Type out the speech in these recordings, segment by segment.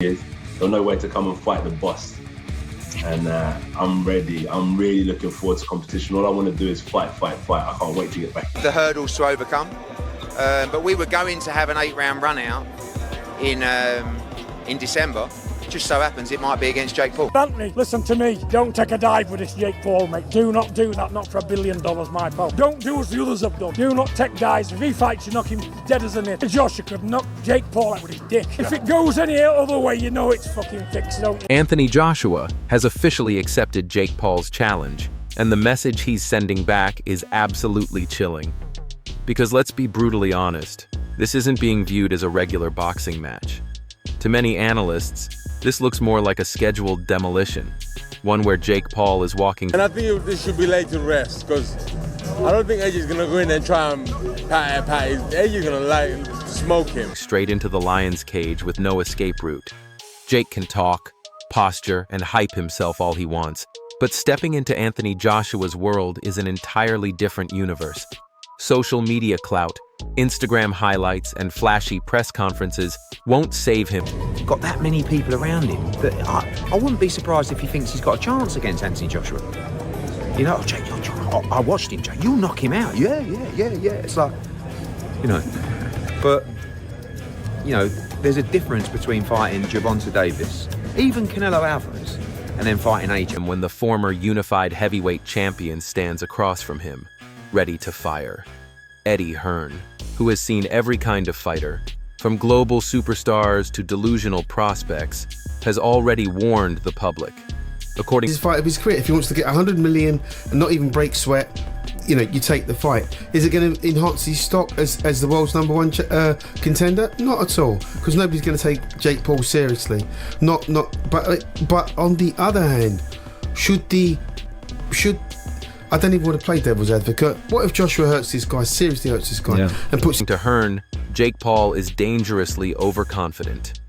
years. They'll know where to come and fight the boss. And I'm ready. I'm really looking forward to competition. All I want to do is fight. I can't wait to get back. The hurdles to overcome. But we were going to have an 8-round run out in December. Just so happens it might be against Jake Paul. Anthony, listen to me. Don't take a dive with this Jake Paul, mate. Do not do that, not for $1 billion, my pal. Don't do as the others have done. Do not take dives. If he fights, you knock him dead as a nail. Joshua could knock Jake Paul out with his dick. If it goes any other way, you know it's fucking fixed, don't you? Anthony Joshua has officially accepted Jake Paul's challenge, and the message he's sending back is absolutely chilling. Because let's be brutally honest, this isn't being viewed as a regular boxing match. To many analysts, this looks more like a scheduled demolition, one where Jake Paul is walking. And I think this should be laid to rest, because I don't think AJ's going to go in and try and pat. AJ's going to smoke him. Straight into the lion's cage with no escape route. Jake can talk, posture, and hype himself all he wants, but stepping into Anthony Joshua's world is an entirely different universe. Social media clout, Instagram highlights, and flashy press conferences won't save him. Got that many people around him that I wouldn't be surprised if he thinks he's got a chance against Anthony Joshua. You know, Jake, I watched him, Jake. You'll knock him out. Yeah. It's like, you know, but, you know, there's a difference between fighting Gervonta Davis, even Canelo Alvarez, and then fighting AJ. When the former unified heavyweight champion stands across from him, ready to fire. Hearn, who has seen every kind of fighter, from global superstars to delusional prospects, has already warned the public. According to his fight of his career, if he wants to get 100 million and not even break sweat, you know, you take the fight. Is it going to enhance his stock as the world's #1 contender? Not at all, because nobody's going to take Jake Paul seriously. But on the other hand, I don't even want to play devil's advocate. What if Joshua seriously hurts this guy, and puts him to Hearn? Jake Paul is dangerously overconfident,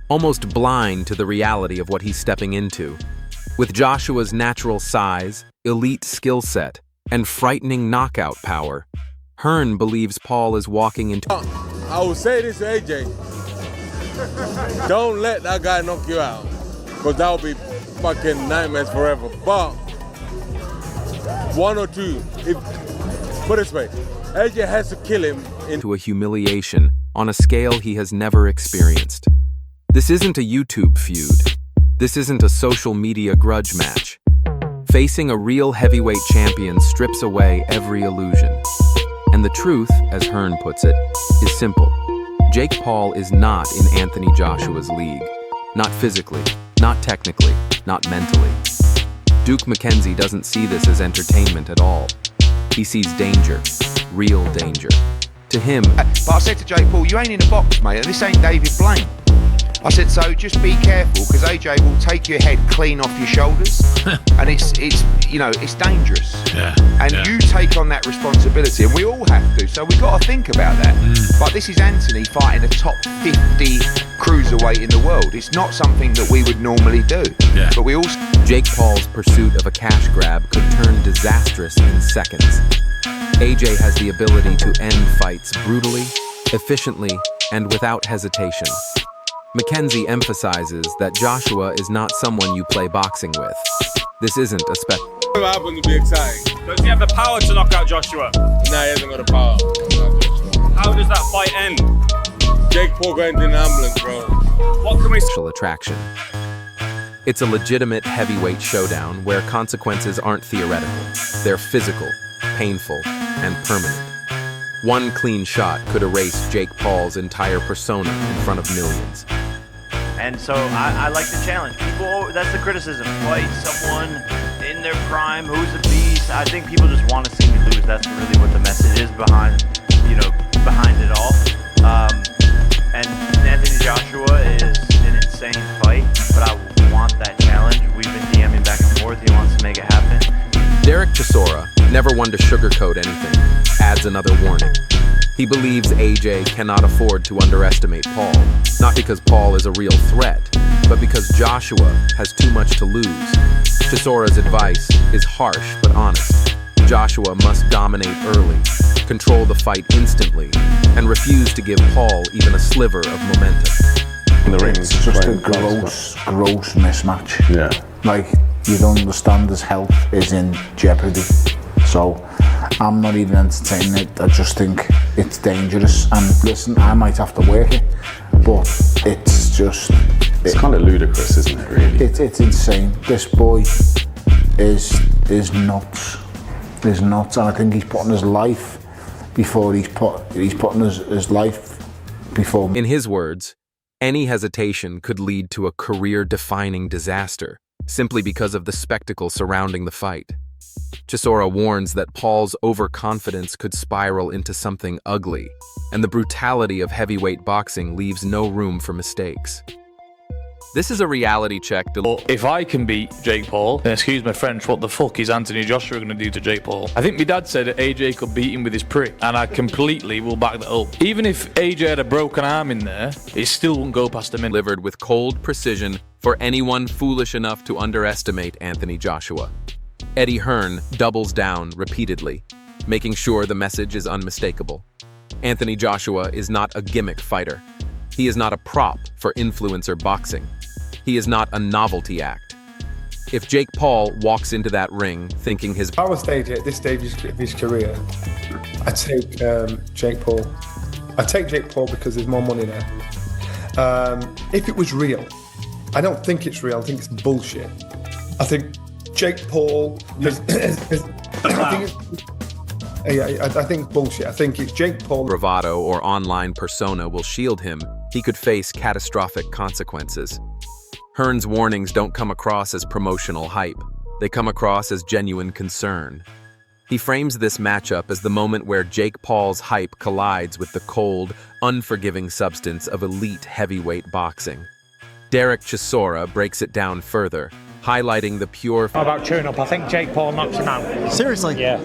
almost blind to the reality of what he's stepping into. With Joshua's natural size, elite skill set, and frightening knockout power, Hearn believes Paul is walking into... I will say this to AJ. Don't let that guy knock you out, because that will be fucking nightmares forever. But one or two, put it this way, AJ has to kill him into a humiliation on a scale he has never experienced. This isn't a YouTube feud. This isn't a social media grudge match. Facing a real heavyweight champion strips away every illusion. And the truth, as Hearn puts it, is simple. Jake Paul is not in Anthony Joshua's league. Not physically, not technically, not mentally. Duke McKenzie doesn't see this as entertainment at all. He sees danger, real danger. To him... But I said to Jake Paul, you ain't in a box, mate, and this ain't David Blaine. I said, so just be careful, because AJ will take your head clean off your shoulders, and it's dangerous. And you take on that responsibility, and we all have to, so we've got to think about that. But this is Anthony fighting a top 50 cruiserweight in the world. It's not something that we would normally do. But we also... Jake Paul's pursuit of a cash grab could turn disastrous in seconds. AJ has the ability to end fights brutally, efficiently, and without hesitation. McKenzie emphasizes that Joshua is not someone you play boxing with. This isn't a What happened to be exciting? Does he have the power to knock out Joshua? Nah, he hasn't got the power. How does that fight end? Jake Paul going to an ambulance, bro. What can we... Special attraction. It's a legitimate heavyweight showdown where consequences aren't theoretical. They're physical, painful, and permanent. One clean shot could erase Jake Paul's entire persona in front of millions. And so I like the challenge. People, that's the criticism. Fight someone in their prime who's a beast. I think people just want to see me lose. That's really what the message is behind it all. And Anthony Joshua is an insane fight, but I want that challenge. We've been DMing back and forth. He wants to make it happen. Chisora, never one to sugarcoat anything, adds another warning. He believes AJ cannot afford to underestimate Paul, not because Paul is a real threat, but because Joshua has too much to lose. Chisora's advice is harsh but honest. Joshua must dominate early, control the fight instantly, and refuse to give Paul even a sliver of momentum. in the ring. It's just a gross mismatch. Yeah. Like, you don't understand his health is in jeopardy. So, I'm not even entertaining it. I just think it's dangerous. And listen, I might have to work it, but it's just... It's kind of ludicrous, isn't it, really? It's insane. This boy is nuts. Is nuts, and I think he's putting his life before he's putting his life before. In his words, any hesitation could lead to a career-defining disaster, simply because of the spectacle surrounding the fight. Chisora warns that Paul's overconfidence could spiral into something ugly, and the brutality of heavyweight boxing leaves no room for mistakes. This is a reality check. If I can beat Jake Paul, then excuse my French, what the fuck is Anthony Joshua going to do to Jake Paul? I think my dad said that AJ could beat him with his prick, and I completely will back that up. Even if AJ had a broken arm in there, it still wouldn't go past a minute. Delivered with cold precision for anyone foolish enough to underestimate Anthony Joshua. Eddie Hearn doubles down repeatedly, making sure the message is unmistakable. Anthony Joshua is not a gimmick fighter. He is not a prop for influencer boxing. He is not a novelty act. If Jake Paul walks into that ring thinking his... If I was stage at this stage of his career, I'd take Jake Paul. I'd take Jake Paul because there's more money there. If it was real, I don't think it's real. I think it's bullshit. I think Jake Paul I think bullshit. I think it's Jake Paul. Bravado or online persona will shield him. He could face catastrophic consequences. Hearn's warnings don't come across as promotional hype. They come across as genuine concern. He frames this matchup as the moment where Jake Paul's hype collides with the cold, unforgiving substance of elite heavyweight boxing. Derek Chisora breaks it down further, highlighting the pure... How about tune-up? I think Jake Paul knocks him out. Seriously? Yeah.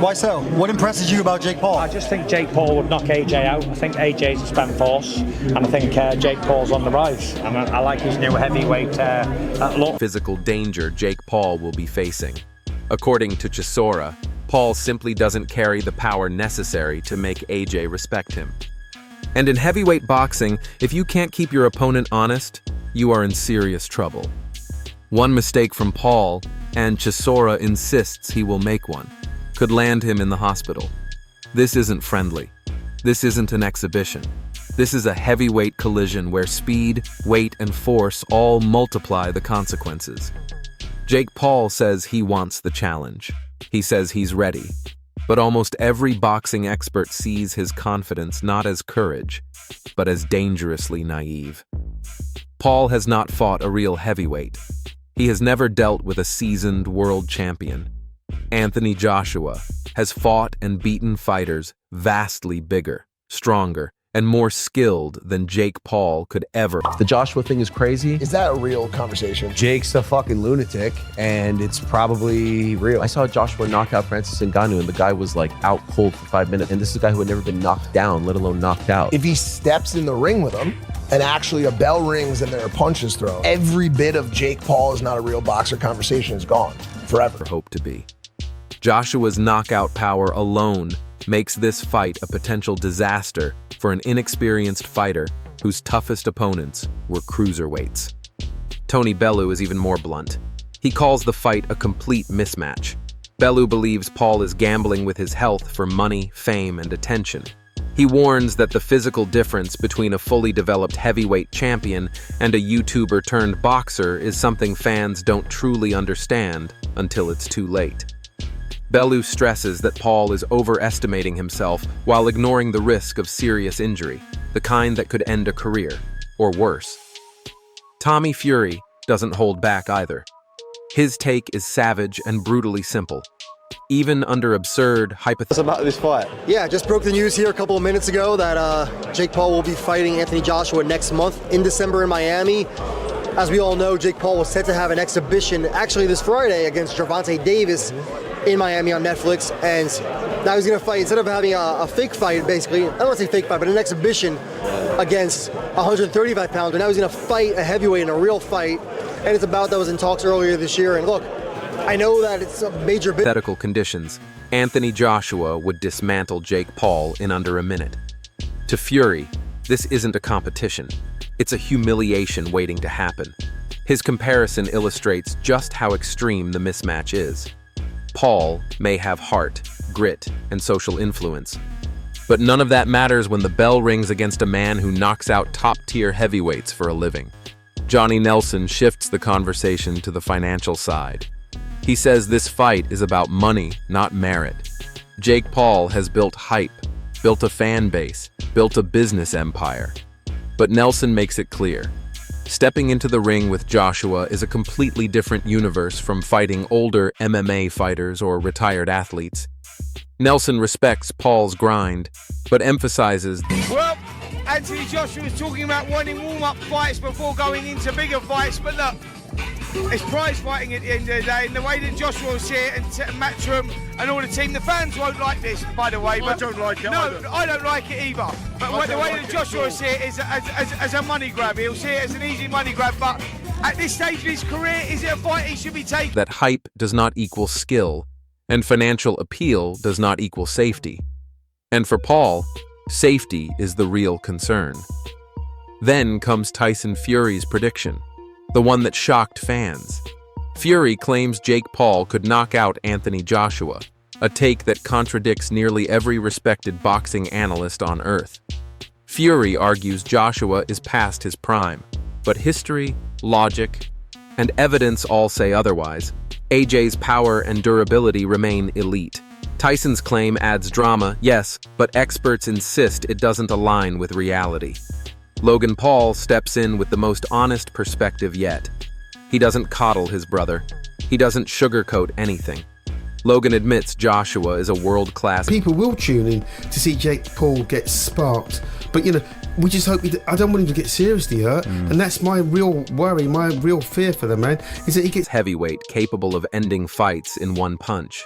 Why so? What impresses you about Jake Paul? I just think Jake Paul would knock AJ out. I think AJ's a spent force, and I think Jake Paul's on the rise. And I like his new heavyweight look. Physical danger Jake Paul will be facing. According to Chisora, Paul simply doesn't carry the power necessary to make AJ respect him. And in heavyweight boxing, if you can't keep your opponent honest, you are in serious trouble. One mistake from Paul, and Chisora insists he will make one, could land him in the hospital. This isn't friendly. This isn't an exhibition. This is a heavyweight collision where speed, weight, and force all multiply the consequences. Jake Paul says he wants the challenge. He says he's ready. But almost every boxing expert sees his confidence not as courage, but as dangerously naive. Paul has not fought a real heavyweight. He has never dealt with a seasoned world champion. Anthony Joshua has fought and beaten fighters vastly bigger, stronger, and more skilled than Jake Paul could ever. The Joshua thing is crazy. Is that a real conversation? Jake's a fucking lunatic, and it's probably real. I saw Joshua knock out Francis Ngannou, and the guy was like out cold for 5 minutes. And this is a guy who had never been knocked down, let alone knocked out. If he steps in the ring with him, and actually a bell rings and there are punches thrown, every bit of Jake Paul is not a real boxer conversation is gone forever. Hope to be. Joshua's knockout power alone makes this fight a potential disaster for an inexperienced fighter whose toughest opponents were cruiserweights. Tony Bellew is even more blunt. He calls the fight a complete mismatch. Bellew believes Paul is gambling with his health for money, fame, and attention. He warns that the physical difference between a fully developed heavyweight champion and a YouTuber turned boxer is something fans don't truly understand until it's too late. Bellew stresses that Paul is overestimating himself while ignoring the risk of serious injury, the kind that could end a career, or worse. Tommy Fury doesn't hold back either. His take is savage and brutally simple. Even under absurd hypotheticals. About this fight? Yeah, just broke the news here a couple of minutes ago that Jake Paul will be fighting Anthony Joshua next month in December in Miami. As we all know, Jake Paul was set to have an exhibition actually this Friday against Gervonta Davis in Miami on Netflix, and now he's going to fight, instead of having a fake fight, basically, I don't want to say fake fight, but an exhibition against a 135-pounder. Now he's going to fight a heavyweight in a real fight, and it's a bout that was in talks earlier this year. And look, I know that it's a major... Hypothetical conditions, Anthony Joshua would dismantle Jake Paul in under a minute. To Fury, this isn't a competition. It's a humiliation waiting to happen. His comparison illustrates just how extreme the mismatch is. Paul may have heart, grit, and social influence, but none of that matters when the bell rings against a man who knocks out top-tier heavyweights for a living. Johnny Nelson shifts the conversation to the financial side. He says this fight is about money, not merit. Jake Paul has built hype, built a fan base, built a business empire. But Nelson makes it clear. Stepping into the ring with Joshua is a completely different universe from fighting older MMA fighters or retired athletes. Nelson respects Paul's grind, but emphasizes, Well, Anthony Joshua was talking about wanting warm-up fights before going into bigger fights, but look, it's prize fighting at the end of the day, and the way that Joshua was here and Matchroom and all the team, the fans won't like this, by the way. I don't like it. No, I don't like it either. But the way that Joshua will see it is as a money grab. He'll see it as an easy money grab, but at this stage of his career, is it a fight he should be taking? that hype does not equal skill, and financial appeal does not equal safety. And for Paul, safety is the real concern. Then comes Tyson Fury's prediction, the one that shocked fans. Fury claims Jake Paul could knock out Anthony Joshua, a take that contradicts nearly every respected boxing analyst on earth. Fury argues Joshua is past his prime, but history, logic, and evidence all say otherwise. AJ's power and durability remain elite. Tyson's claim adds drama, yes, but experts insist it doesn't align with reality. Logan Paul steps in with the most honest perspective yet. He doesn't coddle his brother. He doesn't sugarcoat anything. Logan admits Joshua is a world-class... People will tune in to see Jake Paul get sparked, but we just hope I don't want him to get seriously hurt, and that's my real worry, my real fear for the man, is that he gets heavyweight capable of ending fights in one punch.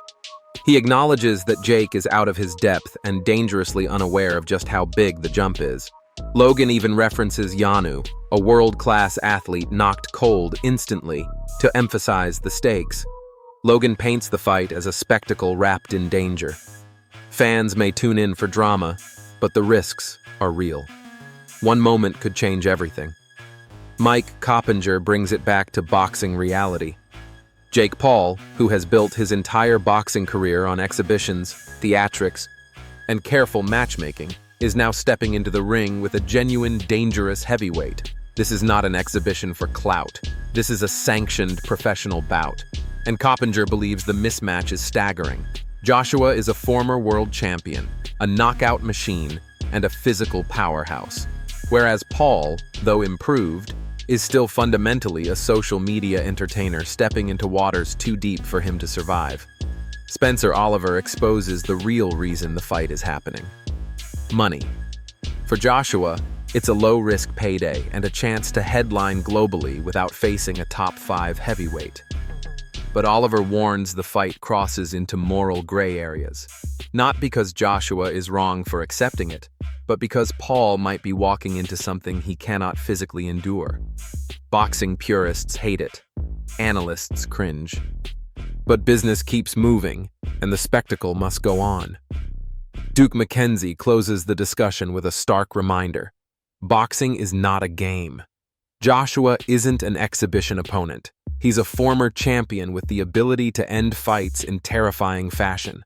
He acknowledges that Jake is out of his depth and dangerously unaware of just how big the jump is. Logan even references Yanu, a world-class athlete knocked cold instantly, to emphasize the stakes. Logan paints the fight as a spectacle wrapped in danger. Fans may tune in for drama, but the risks are real. One moment could change everything. Mike Coppinger brings it back to boxing reality. Jake Paul, who has built his entire boxing career on exhibitions, theatrics, and careful matchmaking, is now stepping into the ring with a genuine, dangerous heavyweight. This is not an exhibition for clout. This is a sanctioned professional bout. And Coppinger believes the mismatch is staggering. Joshua is a former world champion, a knockout machine, and a physical powerhouse. Whereas Paul, though improved, is still fundamentally a social media entertainer stepping into waters too deep for him to survive. Spencer Oliver exposes the real reason the fight is happening. Money. For Joshua, it's a low-risk payday and a chance to headline globally without facing a top-5 heavyweight. But Oliver warns the fight crosses into moral gray areas. Not because Joshua is wrong for accepting it, but because Paul might be walking into something he cannot physically endure. Boxing purists hate it. Analysts cringe. But business keeps moving, and the spectacle must go on. Duke McKenzie closes the discussion with a stark reminder. Boxing is not a game. Joshua isn't an exhibition opponent. He's a former champion with the ability to end fights in terrifying fashion.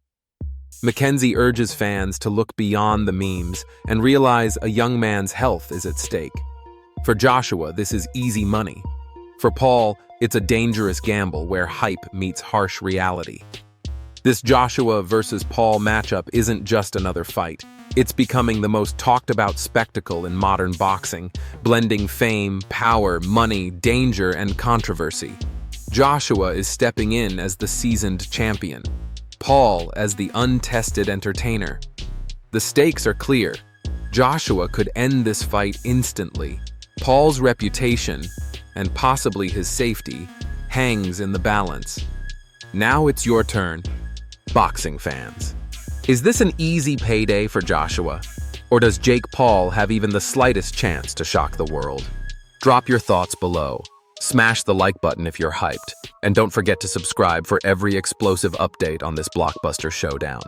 McKenzie urges fans to look beyond the memes and realize a young man's health is at stake. For Joshua, this is easy money. For Paul, it's a dangerous gamble where hype meets harsh reality. This Joshua versus Paul matchup isn't just another fight. It's becoming the most talked about spectacle in modern boxing, blending fame, power, money, danger, and controversy. Joshua is stepping in as the seasoned champion, Paul as the untested entertainer. The stakes are clear. Joshua could end this fight instantly. Paul's reputation, and possibly his safety, hangs in the balance. Now it's your turn, boxing fans. Is this an easy payday for Joshua? Or does Jake Paul have even the slightest chance to shock the world? Drop your thoughts below. Smash the like button if you're hyped. And don't forget to subscribe for every explosive update on this blockbuster showdown.